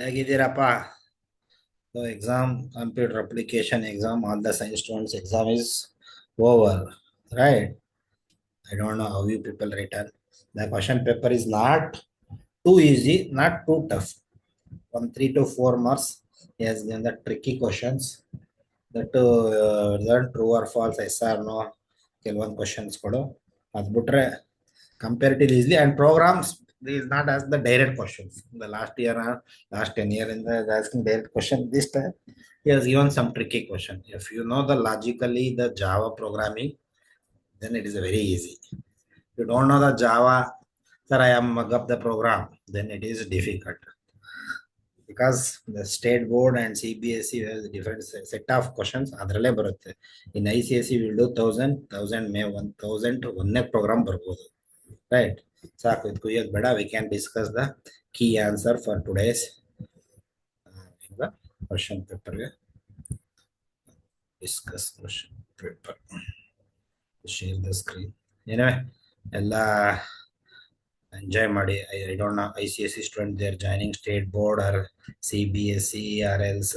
ಹೇಗಿದ್ದೀರಪ್ಪ? So exam, computer application exam, all the science students exam is over, right? I don't know how you people written. The question paper is not too easy, not too tough. From 3 to 4 marks, he has given the tricky questions. That learn true or false, yes or no. ಕೆಲವೊಂದು questions ಕೊಡು. ಅದು ಬಿಟ್ರೆ comparatively easily, and programs is not as the direct questions. The last year or last 10 year in the asking direct question. This time he has given some tricky question. If you know the logically the Java programming, then it is very easy. If you don't know the Java, sir, I am mug up the program, then it is difficult. Because the state board and CBSE has different set of questions. ಅದರಲ್ಲೇ ಬರುತ್ತೆ. In ICSE will do 1000 may 1000 ಒಂದೇ program ಬರ್ಬೋದು, right? ಸಾಕು, ಇದು ಕುಯ್ಯೋದು ಬೇಡ. We can discuss the key answer for today's question paper. Discuss question paper. Share the screen. Anyway, ಎಲ್ಲ enjoy ಮಾಡಿ. I don't know ICSE student they are joining state board or CBSE or else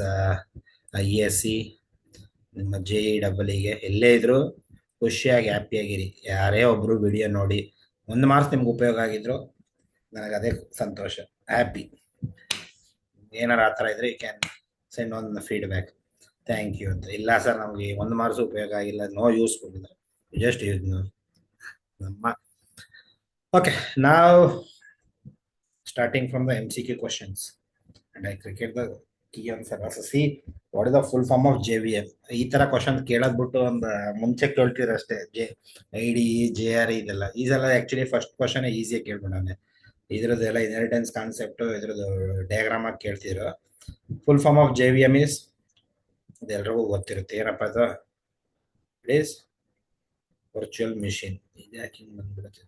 ISE, ನಿಮ್ಮ JEE ಎಲ್ಲೇ ಇದ್ರು ಖುಷಿಯಾಗಿ ಹ್ಯಾಪಿಯಾಗಿರಿ. ಯಾರೇ ಒಬ್ರು video ನೋಡಿ 1 marks ನಿಮ್ಗೆ ಉಪಯೋಗ ಆಗಿದ್ರು ನನಗೆ ಅದೇ ಸಂತೋಷ, ಹ್ಯಾಪಿ. ಏನಾರು ಆ ಥರ ಇದ್ರೆ you can send an feedback, thank you ಅಂತ. ಇಲ್ಲ ಸರ್ ನಮಗೆ 1 ಮಾರ್ಕ್ಸ್ ಉಪಯೋಗ ಆಗಿಲ್ಲ, ನೋ ಯೂಸ್ ಕೊಟ್ಟಿಲ್ಲ, ಜಸ್ಟ್ ಯೂಸ್ ನಮ್ಮ. ಓಕೆ, ನಾವು starting from the MCQ questions, and I cricket the key answer. So see, what is the full form of JVM? ಈ ತರ ಕ್ವಶನ್ ಕೇಳೋದ್ ಬಿಟ್ಟು ಒಂದು ಮುಂಚೆ ಕೇಳ್ತಿದ್ರು ಅಷ್ಟೇ. IDE JRE ಇದೆಲ್ಲ ಆಕ್ಚುಲಿ ಫಸ್ಟ್ ಕ್ವಶನ್ ಈಸಿಯಾಗಿ ಕೇಳ್ಬಿಡೋಣ. ಇದ್ರದ್ದೆಲ್ಲ ಇನ್ಹೆರಿಟೆನ್ಸ್ ಕಾನ್ಸೆಪ್ಟ್ ಇದ್ರದ್ದು ಡಯಾಗ್ರಾಮ್ ಆಗಿ ಕೇಳ್ತಿದ್ರು. Full form of JVM is, ಇದೆಲ್ರಿಗೂ ಗೊತ್ತಿರುತ್ತೆ. ಏನಪ್ಪ ಅದು? It is virtual machine. ಇದು ಯಾಕೆ ಹಿಂಗೆ ಬಂದ್ಬಿಡುತ್ತೆ?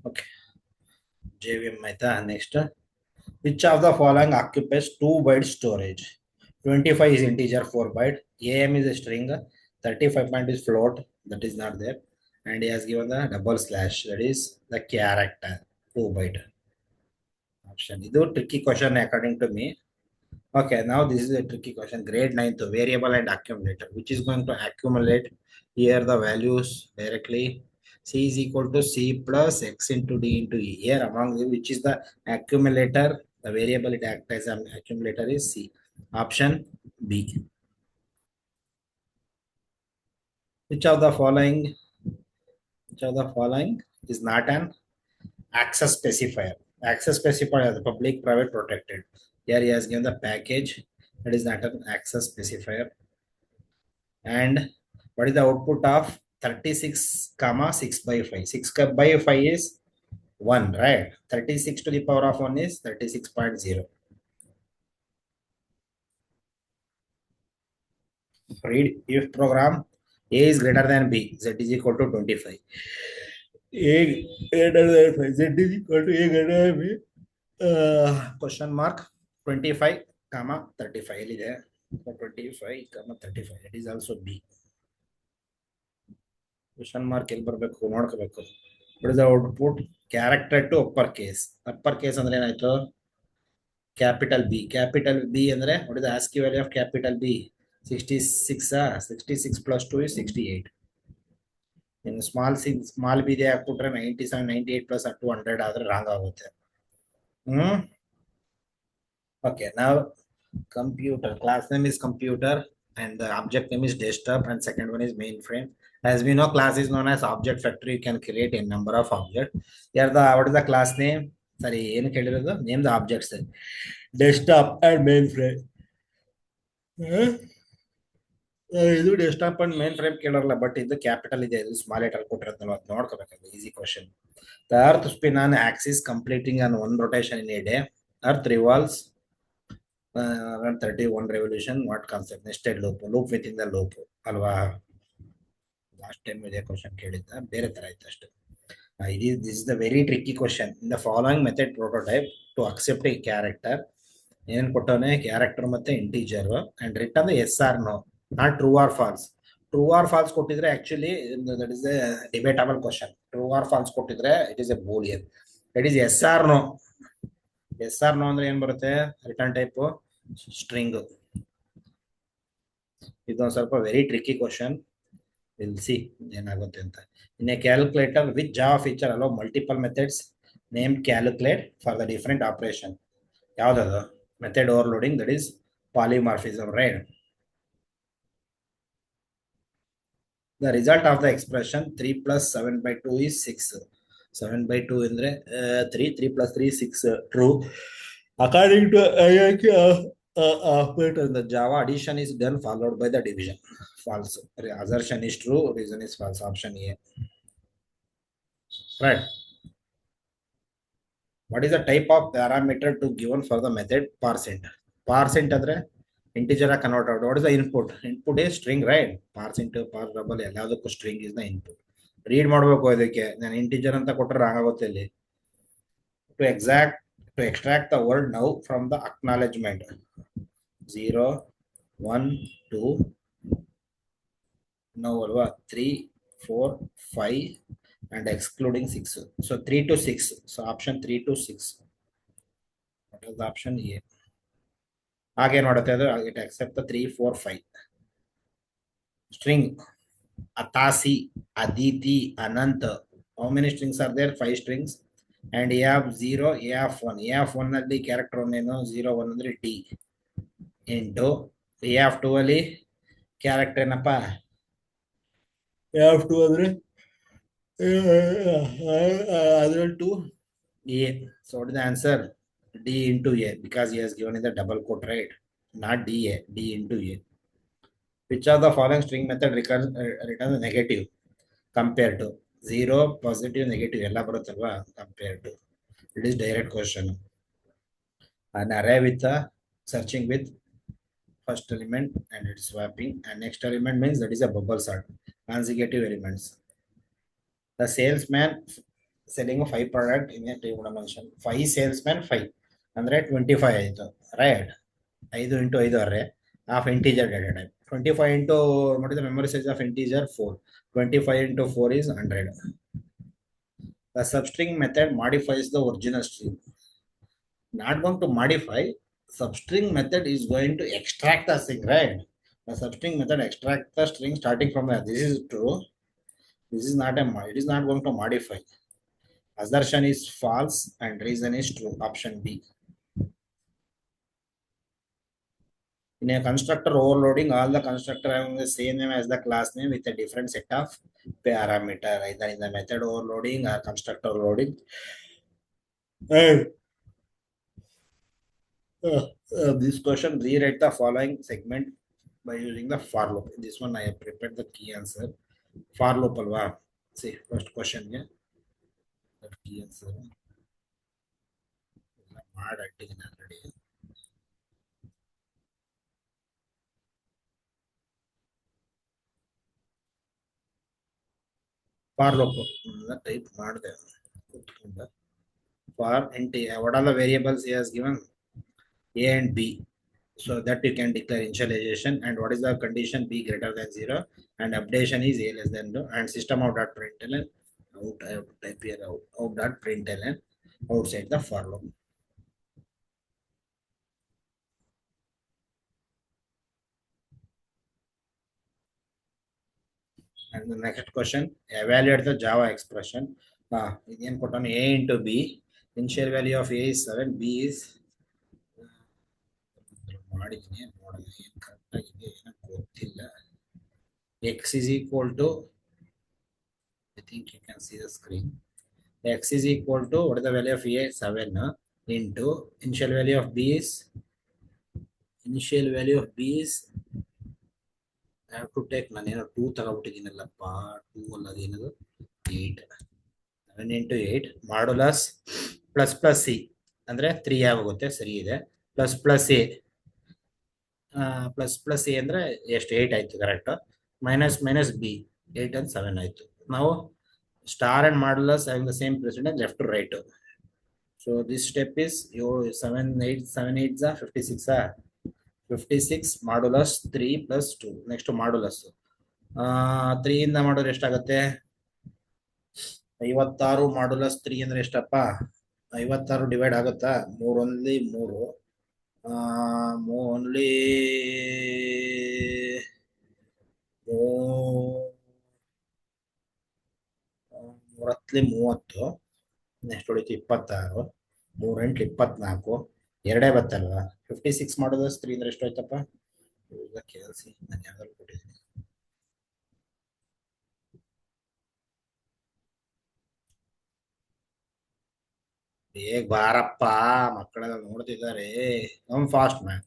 Okay, JVM ಆಯ್ತಾ. Next, which of the following occupies 2 byte storage? 25 is integer 4 byte, AM is a string, 35 point is float, that is not there, and he has given the double slash, that is the character 2 byte option. This is a tricky question according to me. Okay, now this is a tricky question. Grade 9th, variable and accumulator, which is going to accumulate here the values directly. C is equal to C plus X into D into E. Here among them, which is the accumulator, the variable it acts as an accumulator is C. Option B. Which of the following is not an access specifier? Access specifier is the public, private, protected. Here he has given the package, that is not an access specifier. And what is the output of 36 comma 6 by 5? 6 by 5 is 1, right? 36 to the power of 1 is 36.0. Read if program A is greater than B, Z is equal to 25. A greater than 5, Z is equal to A greater than B. Question mark 25 comma 35 is there. 25 comma 35, that is also B. Question mark ಎಲ್ಲಿ ಬರಬೇಕು ನೋಡ್ಕೋಬೇಕು. What is the output? Character to upper case. Upper case ಅಂದ್ರೆ ಏನಾಯ್ತು? Capital B. Capital B ಅಂದ್ರೆ what is the ASCII value of capital B? 66. 66 plus 2 is 68. In small b they ಹಾಕ್ಬಿಟ್ರೆ 97, 98 plus 200 ಆದ್ರೆ wrong ಆಗುತ್ತೆ. Okay, now computer. Class name is computer and the object name is desktop and second one is mainframe. As we know, class is known as object factory. You can create a number of objects. Here what is the class name? Sorry, name the objects. Desktop and mainframe. ಇದು desktop and main frame ಕೇಳಲ್ಲ, but ಇದು capital ಇದೆ, ಇದು small letter ಕೊಟ್ಟಿರೋದಲ್ಲ, ಅದು ನೋಡ್ಕೋಬೇಕು. Easy question. The earth spin on axis completing on 1 rotation in a day. Earth revolves 31 revolution. What concept? Nested loop within the loop ಅಲ್ವಾ? Last time ಇದೇ question ಕೇಳಿದ್ದ, ಬೇರೆ ತರ ಇತ್ತು ಅಷ್ಟೇ. This is the very tricky question. In the following method prototype to accept a character, ಏನ್ ಕೊಟ್ಟವನೆ character ಮತ್ತೆ integer and return yes or no not true or false. True or false ಕೊಟ್ಟಿದ್ರೆ actually that is a debatable question. True or false ಕೊಟ್ಟಿದ್ರೆ it is a boolean. That is yes or no. Yes or no ಅಂದ್ರೆ ಏನ್ ಬರುತ್ತೆ return type string. ಇದೊಂದು ಸ್ವಲ್ಪ very tricky question. Will see ಏನಾಗುತ್ತೆ ಅಂತ. In a calculator with Java feature allow multiple methods name calculate for the different operation. ಯಾವ್ದದು method overloading, that is polymorphism, right? The result of the expression 3 plus 7 by 2 is 6. 7 by 2 ಅಂದ್ರೆ 3, 3 plus 3 is 6. True. According to IIQ operator in the Java, addition is done followed by the division. False. Assertion is true, reason is false. Option A. Right. What is the type of parameter to given for the method parseInt? ParseInt ಅಂದ್ರೆ integer convert out. What is the input? Input is string, right? ParseInt, parsDouble ಎಲ್ಲದಕ್ಕೂ string is the input. Read ಮಾಡಬೇಕು ಇದಕ್ಕೆ. ನಾನು integer ಅಂತ ಕೊಟ್ಟರೆ wrong ಆಗುತ್ತೆ ಇಲ್ಲಿ. To extract the word now from the acknowledgement 0, 1, 2, now 3, 4, 5 and excluding 6. So 3 to 6. So option 3 to 6. What is the option A? Again, what is it? Accept the 3, 4, 5. String Atasi, Aditi, Ananta. How many strings are there? 5 strings. And A of 0, A of 1. A of 1 ಅಲ್ಲಿ character 0, 1 ಅಂದ್ರೆ D into A of 2 ಅಲ್ಲಿ character ಏನಪ್ಪ A of 2 ಅಂದ್ರೆ ಅದ್ರಲ್ಲಿ 2 A. So what is the answer? D into A, because he has given in the double quote, right? Not D A, D into A. Which of the following string method returns negative compared to 0, positive, negative ಎಲ್ಲ ಬರುತ್ತಲ್ವಾ compared to. It is direct question. An array with a searching with first element and it's swapping, and next element means that is a bubble sort, consecutive elements. The salesman selling a 5 product in a table dimension. 5 salesman 5 ಅಂದ್ರೆ 25 ಆಯ್ತು, right? 5 into 5 array of integer data type. 25 into what is the memory size of integer? 4. 25 into 4 is 100. The substring method modifies the original string. Not going to modify. Substring method is going to extract the string, right? The substring method extract the string starting from there. This is true. This is not it is not going to modify. Assertion is false and reason is true. Option B. In a constructor overloading, all the constructor having the same name as the class name with a different set of parameter, either in the method overloading or constructor overloading. This question, rewrite the following segment by using the for loop. This one I have prepared the key answer. For loop alva. See, first question here. That key answer. Already. For loop type ಮಾಡಿದೆ. For int, what are the variables he has given? A and B. So that you can declare initialization, and what is the condition? B greater than 0 and updation is A less than 0, and system out dot println out. I have to type here out dot println outside the for loop. And the next question, evaluate the Java expression. Again put on A into B. Initial value of A is 7, B is x is equal to, I think you can see the screen. X is equal to, what is the value of A? 7 into initial value of B is, I have to take 2 ತಗೊಬಿಟ್ಟಿದ್ದೀನಲ್ಲಪ್ಪ, 2 ಅಲ್ಲದ ಏನದು 8. 7 into 8 modulus plus plus C ಅಂದ್ರೆ 3 ಆಗೋಗುತ್ತೆ, ಸರಿ ಇದೆ. Plus plus A ಅಂದ್ರೆ ಎಷ್ಟು 8 ಆಯ್ತು, correct. Minus minus B 8 and 7 ಆಯ್ತು. ನಾವು star and modulus having the same president left to right. So this step is your 7 8 56 56 modulus 3 plus 2. Next modulus 3 ಇಂದ ಮಾಡಿದ್ರೆ ಎಷ್ಟಾಗುತ್ತೆ? 56 ಮಾಡ್ಯುಲಸ್ 3 ಅಂದ್ರೆ ಎಷ್ಟಪ್ಪ? 56 ಡಿವೈಡ್ ಆಗುತ್ತಾ? 3 only 3 ಓನ್ಲಿ 30 ನೆಕ್ಸ್ಟ್ ಉಳಿತು 26 3 8 24 ಎರಡೇ ಬತ್ತಲ್ವಾ? 56 ಮಾಡ್ಯುಲಸ್ 3 ಅಂದ್ರೆ ಎಷ್ಟು ಆಯ್ತಪ್ಪ? ಕೇಳಿಸಿ ನಾನು ಯಾವ್ದಾದ್ರು ಕೊಟ್ಟಿದ್ದೀನಿ. ಬೇಗ ಬಾರಪ್ಪ, ಮಕ್ಕಳೆಲ್ಲ ನೋಡ್ತಿದ್ದಾರೆ. ನಮ್ ಫಾಸ್ಟ್ ಮ್ಯಾನ್.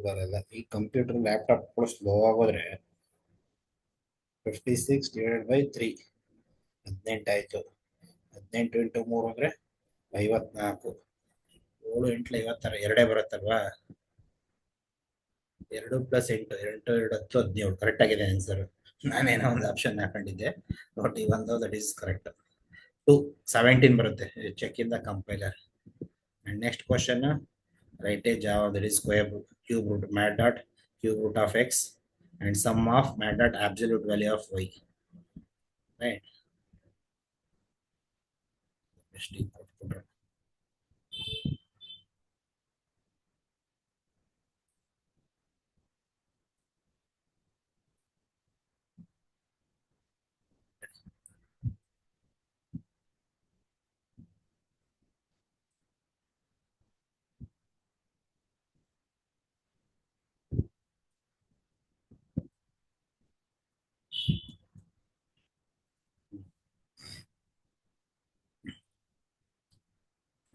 ಬರಲ್ಲ. ಈ ಕಂಪ್ಯೂಟರ್ ಲ್ಯಾಪ್ಟಾಪ್ ಕೂಡ ಸ್ಲೋ ಆಗೋದ್ರೆ 56 ಡಿವೈಡೆಡ್ ಬೈ 3 18 ಆಯ್ತು. 18 ಇಂಟು 3 ಅಂದ್ರೆ 54. 7 8 56 ಎರಡೇ ಬರುತ್ತಲ್ವಾ? 2 ಪ್ಲಸ್ 8 8 2 10 17 ಕರೆಕ್ಟ್ ಆಗಿದೆ ಆನ್ಸರ್. ನಾನೇನೋ ಒಂದು ಆಪ್ಷನ್ ಹಾಕೊಂಡಿದ್ದೆ, but even that is correct. 17 ಬರುತ್ತೆ. Check in the compiler. And next question, write a Java that is square root, cube root, mat dot cube root of x and sum of mat dot absolute value of y. Right.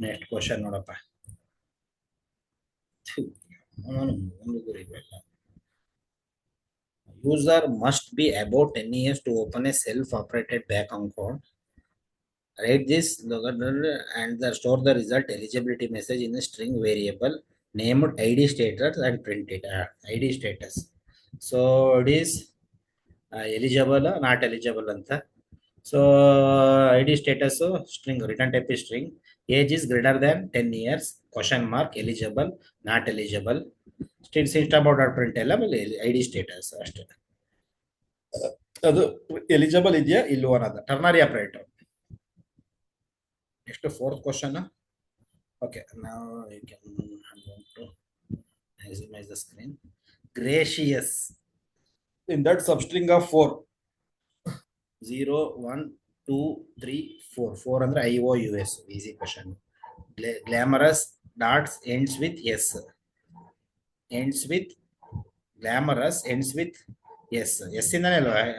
Next question ನೋಡಪ್ಪ. User must be about 10 years to open a self-operated bank account. Write this and store the result eligibility message in a string variable named ID status and print it. ID status. So it is eligible, not eligible anta. So ID status string, return type is string, age is greater than 10 years, question mark, eligible, not eligible. Still system about print ID status ಅಷ್ಟೇ. ಅದು eligible ಇದೆಯಾ ಇಲ್ವೋ ಅನ್ನೋದು ternary operator. Next, fourth question. Okay, now you can, I'm going to maximize the screen. Gracious. In that substring of 4, 0 1 2 3 4 4 under IOUS. Easy question. Glamorous dots ends with yes. Ends with glamorous ends with yes. Yes in the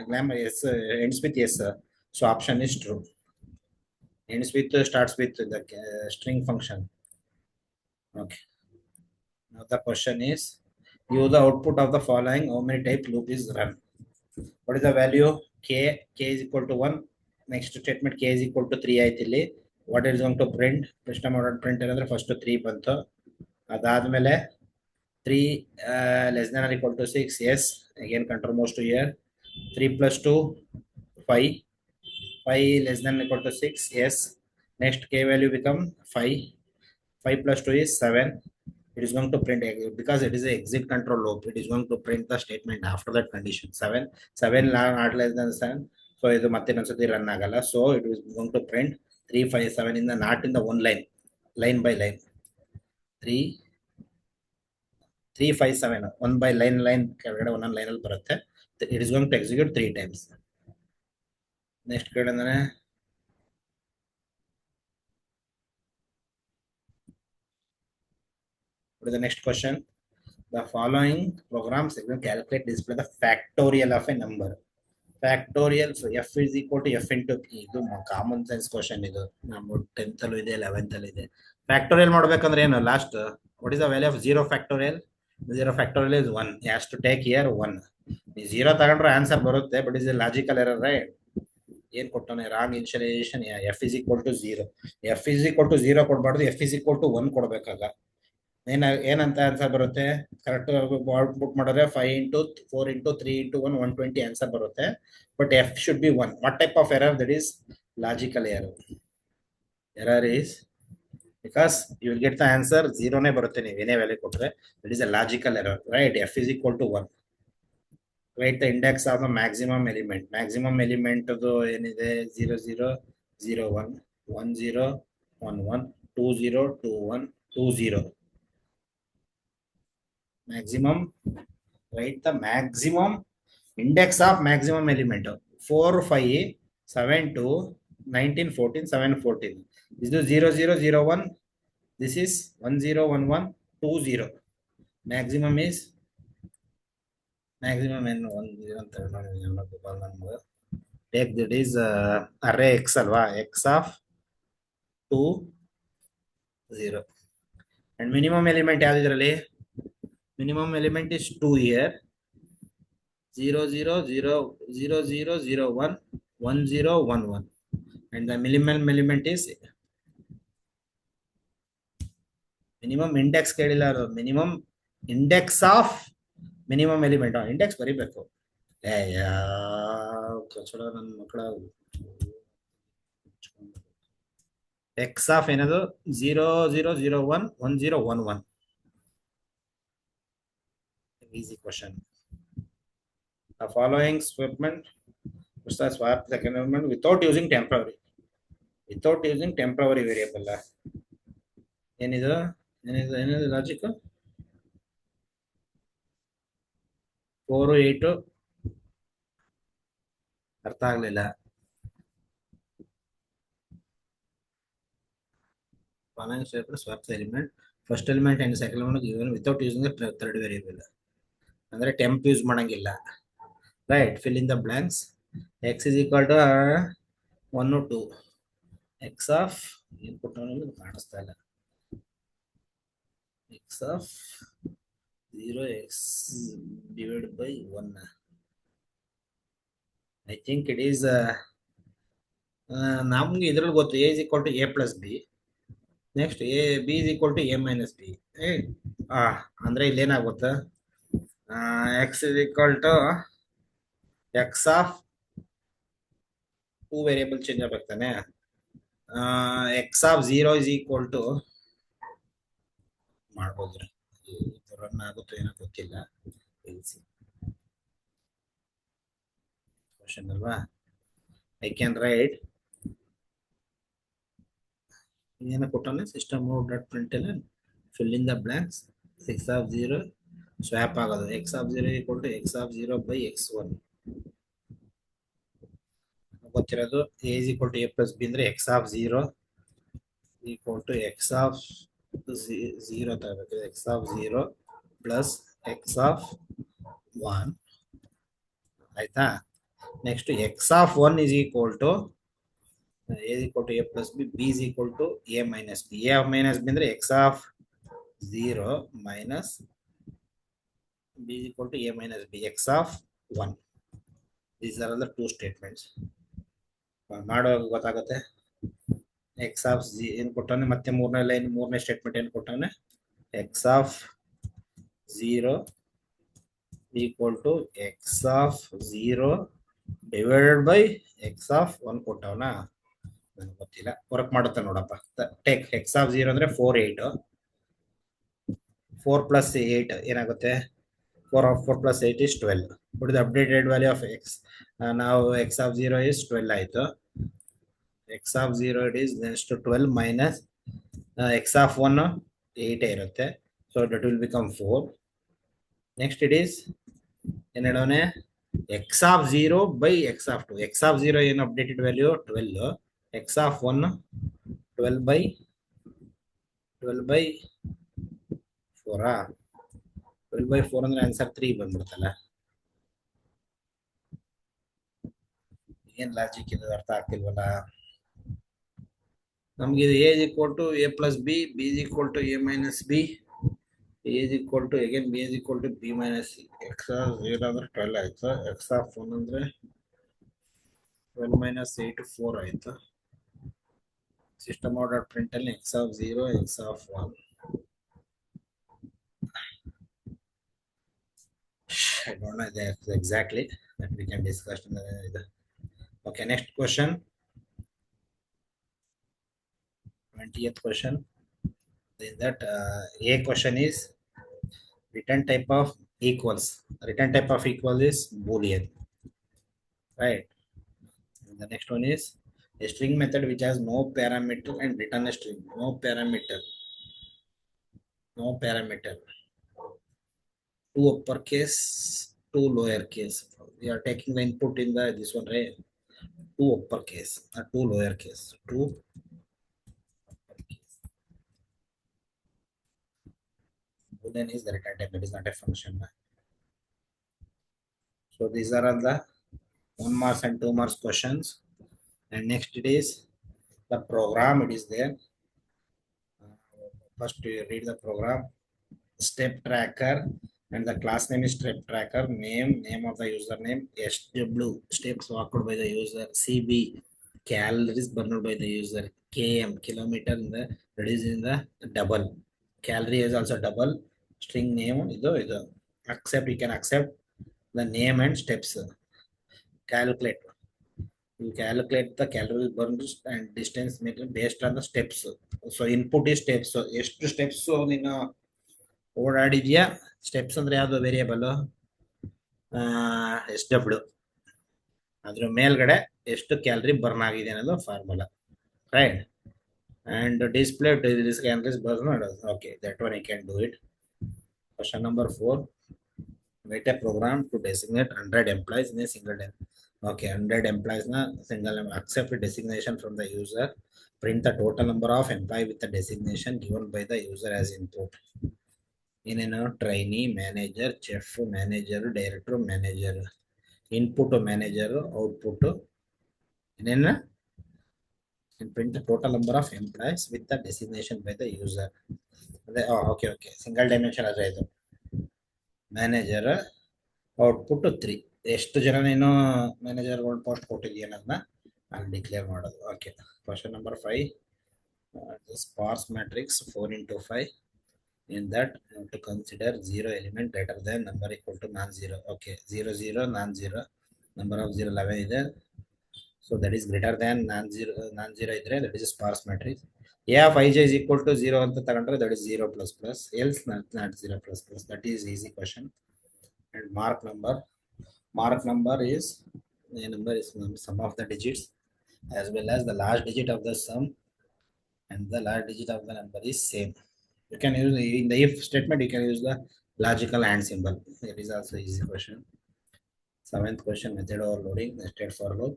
glamour yes ends with yes. So option is true. Ends with starts with the string function. Okay. Now the question is, use the output of the following. How many type loop is run? What is the value? K is equal to 1. Next statement k is equal to 3 ಆಯ್ತಿಲ್ಲಿ. What is going to print? ಪ್ರಶ್ನೆ ಮಾಡೋದು print ಏನಂದ್ರೆ first 3 ಬಂತು. ಅದಾದ್ಮೇಲೆ 3 less than or equal to 6. Yes. Again control mouse to here. 3 plus 2 5. 5 less than or equal to 6. Yes. Next k value become 5. 5 plus 2 is 7. It is going to print because it is a exit control loop. It is going to print the statement after that condition. 7 not less than 7. So ಇದು ಮತ್ತೆ ಇನ್ನೊಂದ್ಸತಿ run ಆಗಲ್ಲ. So it is going to print 3 5 7 in the not in the one line by line. 3 3 5 7 one by line ಕೆಳಗಡೆ ಒಂದೊಂದು line ಅಲ್ಲಿ ಬರುತ್ತೆ. It is going to execute 3 times. Next ಕೇಳಿದ್ರೆ what is the next question? The following programs will calculate display the factorial of a number. Factorial F is equal to F into P. ಇದು common sense question. ಇದು ನಮ್ಮ 10th ಅಲ್ಲೂ ಇದೆ 11th ಅಲ್ಲಿ ಇದೆ. Factorial ಮಾಡ್ಬೇಕಂದ್ರೆ ಏನು last what is the value of zero factorial? Zero factorial is 1. Has to take here 1. ಈ ಜೀರೋ ತಗೊಂಡ್ರೆ ಆನ್ಸರ್ ಬರುತ್ತೆ, but is a logical error, right? ಏನ್ ಕೊಟ್ಟಾನೆ? Wrong initialization. F is equal to 0. F is equal to 0 ಕೊಡ್ಬಾರ್ದು, F is equal to 1 ಕೊಡ್ಬೇಕಾಗ ಏನಂತ answer ಬರುತ್ತೆ? Correct output ಮಾಡಿದ್ರೆ 5 ಇಂಟು 4 ಇಂಟು 3 ಇಂಟು 1 120 ಆನ್ಸರ್ ಬರುತ್ತೆ. But F should be 1. What type of error? That is logical error. Error is because you will get the answer 0ನೇ ಬರುತ್ತೆ ನೀವು ಏನೇ value ಕೊಟ್ರೆ. That is a logical error, right? F is equal to 1. Write the index of the maximum element. Maximum element ಏನಿದೆ? 0 0 0 1 1 0 1 1 2 0 2 1 2 0. maximum, write the maximum index of maximum element. 4 5 7 2 19 14 7 14. This is 0 0 0 1. This is 1 0 1 1 2 0. Maximum is maximum n 1 0 take that is array x alva, x of 2 0. And minimum element yavidralli? Minimum element is 2 here. 0 0 0 0 0 0 1 1 0 1 1. And the minimum element is minimum index ಕೇಳಿಲ್ಲ, minimum index of minimum element. index ಬರಿಬೇಕು. ನನ್ನ ಮಕ್ಕಳ x of ಏನದು? 0 0 0 1 1 0 1 1. easy question. The following statement was the swap second element without using temporary. Without using temporary variable. ಏನಿದು logic? 4 8 ಅರ್ಥ ಆಗ್ಲಿಲ್ಲ. following statement swaps the element first element and second element given without using the third variable. ಅಂದ್ರೆ ಟೆಂಪ್ use ಮಾಡಂಗಿಲ್ಲ, right? fill in the blanks. x is equal to 1 2. x of ಏನು ಕೊಟ್ಟವನು ಕಾಣಿಸ್ತಾ ಇಲ್ಲ. x of 0 x divided by 1. I think it is ನಮ್ಗೆ ಇದ್ರಲ್ಲಿ ಗೊತ್ತು a is equal to a plus b. Next b is equal to a minus b. ಅಂದ್ರೆ ಇಲ್ಲಿ ಏನಾಗುತ್ತೆ? x is equal to x of 2 variable change ಆಗ್ಬೇಕಾನೆ. x of 0 is equal to ಮಾಡ್ಬೋದ್ರಿ, run ಆಗುತ್ತೋ ಏನೋ ಗೊತ್ತಿಲ್ಲ. ಕ್ವಶನ್ ಅಲ್ವಾ? ಐ ಕ್ಯಾನ್ ರೈಟ್ ಏನು ಕೊಟ್ಟಾನೆ? System dot print fill in the blanks. x of 0 swap ಆಗೋದು. x of 0 equal to x of 0 by x1. ಗೊತ್ತಿರೋದು a is equal to a plus b ಅಂದ್ರೆ x of 0 equal to x of 0 ತಗೋಬೇಕು. x of 0 plus x of 1 ಆಯ್ತಾ? Next x of 1 is equal to a is equal to a plus b, b is equal to a minus b. a minus b ಅಂದ್ರೆ x of 0 minus b is equal to a minus b, x of 1. These are all the two statements. ಮಾಡುವಾಗ ಗೊತ್ತಾಗುತ್ತೆ. x of ಏನು ಕೊಟ್ಟಾನೆ? ಮತ್ತೆ ಮೂರನೇ line ಮೂರನೇ statement ಏನು ಕೊಟ್ಟಾನೆ? x of 0 equal to x of 0 divided by x of 1 ಕೊಟ್ಟವನ? ನನಗೆ ಗೊತ್ತಿಲ್ಲ, work ಮಾಡುತ್ತೆ ನೋಡಪ್ಪ. ಟೇಕ್ x of 0 ಅಂದ್ರೆ 4 8. 4 plus 8 ಏನಾಗುತ್ತೆ? 4 plus 8 is 12. What is the updated value of x? Now x of 0 is 12 ಆಯ್ತು. x of 0 it is next to 12 minus x of 1 8 ಇರುತ್ತೆ. So that will become 4. Next it is ಏನೇಳೋನೆ? x of 0 by x of 2. x of 0 ಏನು updated value? 12. x of 1 12 by 4. 12 by 4 ಅಂದ್ರೆ answer 3 ಬಂದ್ಬಿಡ್ತಲ್ಲ. ಏನ್ logic ಇದು ಅರ್ಥ ಆಗ್ತಿಲ್ವಲ್ಲ. ನಮ್ಗೆ ಇದು a is equal to a plus b, b is equal to a minus b, a is equal to again b is equal to b minus c. x of 0 ಅಂದ್ರೆ 12 ಆಯ್ತು, x of 1 ಅಂದ್ರೆ 12 minus 8 4 ಆಯ್ತು. System out dot println x of 0, x of 1. I don't know exactly, that we can discuss in the. Okay, next question. 20th question. In that a question is return type of equals. Return type of equal is boolean, right? And the next one is a string method which has no parameter and return a string. No parameter. Two uppercase, two lowercase. We are taking the input in the this one, right? Two uppercase, two lowercase, two uppercase. Boolean is the return type. It is not a function. So these are all the 1 marks and 2 marks questions. And next it is the program. It is there. First you read the program. Step tracker, and the class name is step tracker. Name of the username, SW, steps walked by the user. CB, calories burned by the user. KM, kilometer in the, that is in the double. Calorie is also double. String name ido. Accept, you can accept the name and steps. Calculate, you calculate the calories burned and distance based on the steps. So input is steps. So ಎಷ್ಟು steps ನೀನು ಓಡಾಡಿದ್ಯಾ. Steps ಅಂದ್ರೆ ಯಾವ್ದು variable, S W, ಅದ್ರ ಮೇಲ್ಗಡೆ ಎಷ್ಟು calorie burn ಆಗಿದೆ ಅನ್ನೋದು formula, right? And display calories burn ಮಾಡೋದು. Okay, that one I can do it. Question number 4. write a program to designate 100 employees in a single day. Okay, 100 employees na single accept designation from the user. Print the total number of employee with the designation given by the user as input. In trainee, manager, chef, manager, director, manager. Input to manager, output to in and print the total number of employees with the designation by the user. Okay, single dimension as I manager, output 3. ಎಷ್ಟು ಜನ ನೀನು manager post ಕೊಟ್ಟಿದ್ದೀಯ ಅನ್ನೋದನ್ನ ಅಲ್ಲಿ declare ಮಾಡೋದು. Okay, question number 5. Sparse matrix 4 into 5. In that you have to consider 0 element greater than number equal to non-zero. Okay, 0 0 non-zero, number of 0 11 ಇದೆ. So that is greater than non-zero ಇದ್ರೆ that is a sparse matrix. A of ij is equal to 0 ಅಂತ ತಗೊಂಡ್ರೆ that is 0 plus plus, else not 0 plus plus. That is easy question. And mark number is the number is sum of the digits as well as the last digit of the sum, and the last digit of the number is same. You can use in the if statement, you can use the logical and symbol. It is also easy question. 7th question, method overloading, nested for loop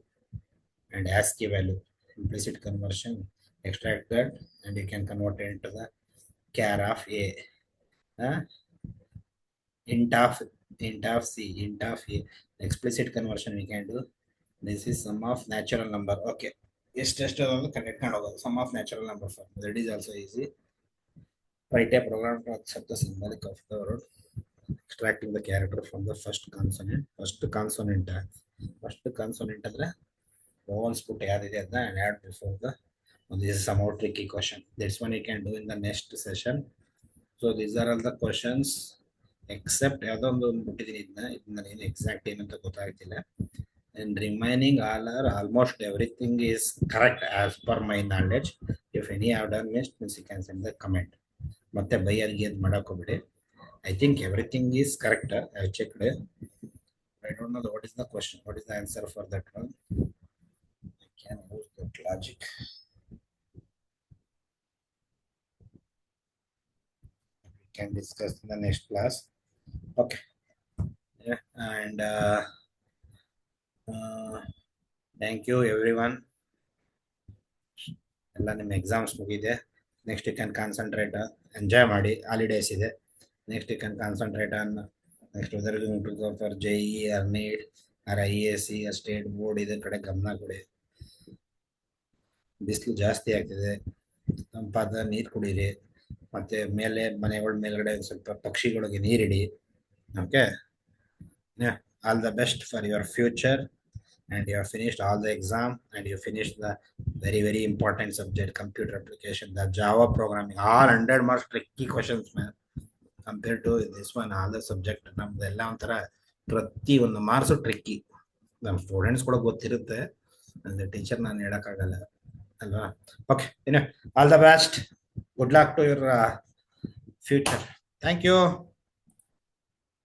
and ASCII value, implicit conversion, extract that, and you can convert it into the char of a, int of c, int of a. Explicit conversion we can do. This is sum of natural number. Okay, sum of natural number form. That is also easy. Write a program to accept the symbolic of the word, extracting the character from the first consonant. First consonant ಅಂದ್ರೆ vowels put ಯಾರಿದೆ ಅದನ್ನ and add before the. This is some more tricky question. That's one you can do in the next session. So these are all the questions except ಯಾವುದೋ ಒಂದು ಬಿಟ್ಟಿದ್ದೀನಿ, ಇದನ್ನ ಏನು exact ಏನಂತ ಗೊತ್ತಾಗ್ತಿಲ್ಲ. And remaining all are almost everything is correct as per my knowledge. If any have done missed, means you can send the comment. ಮತ್ತೆ ಬೈಯರ್ಗೆ ಏನು ಮಾಡಕ್ ಹೋಗ್ಬಿಡಿ. I think everything is correct. I checked. I don't know what is the question. What is the answer for that one? I can use that logic. We can discuss in the next class. Okay. Yeah, and thank you everyone. ಎಲ್ಲ ನಿಮ್ಮ exams ಮುಗಿದೆ. Next you can concentrate, enjoy ಮಾಡಿ, holidays ಇದೆ. Next you can concentrate on next whether for JEE or NEET IAC state board ಇದ್ರ ಕಡೆ ಗಮನ ಕೊಡಿ. ಬಿಸಿಲು ಜಾಸ್ತಿ ಆಗ್ತಿದೆ, ತಂಪಾದ ನೀರು ಕುಡೀರಿ, ಮತ್ತೆ ಮೇಲೆ ಮನೆಗಳ ಮೇಲ್ಗಡೆ ಸ್ವಲ್ಪ ಪಕ್ಷಿಗಳಿಗೆ ನೀರಿಡಿ. Okay, all the best for your future. And you have finished all the exam, and you finished the very important subject, computer application, the Java programming, all 100 marks tricky questions, man. Compared to this one, all the subject ನಮ್ದೆಲ್ಲ ಒಂಥರ ಪ್ರತಿ ಒಂದು marks tricky. ನಮ್ಮ students ಕೂಡ ಗೊತ್ತಿರುತ್ತೆ, ಅಂದ್ರೆ teacher ನಾನು ಹೇಳಕ್ಕಾಗಲ್ಲ ಅಲ್ವಾ. Okay, all the best, good luck to your future. Thank you.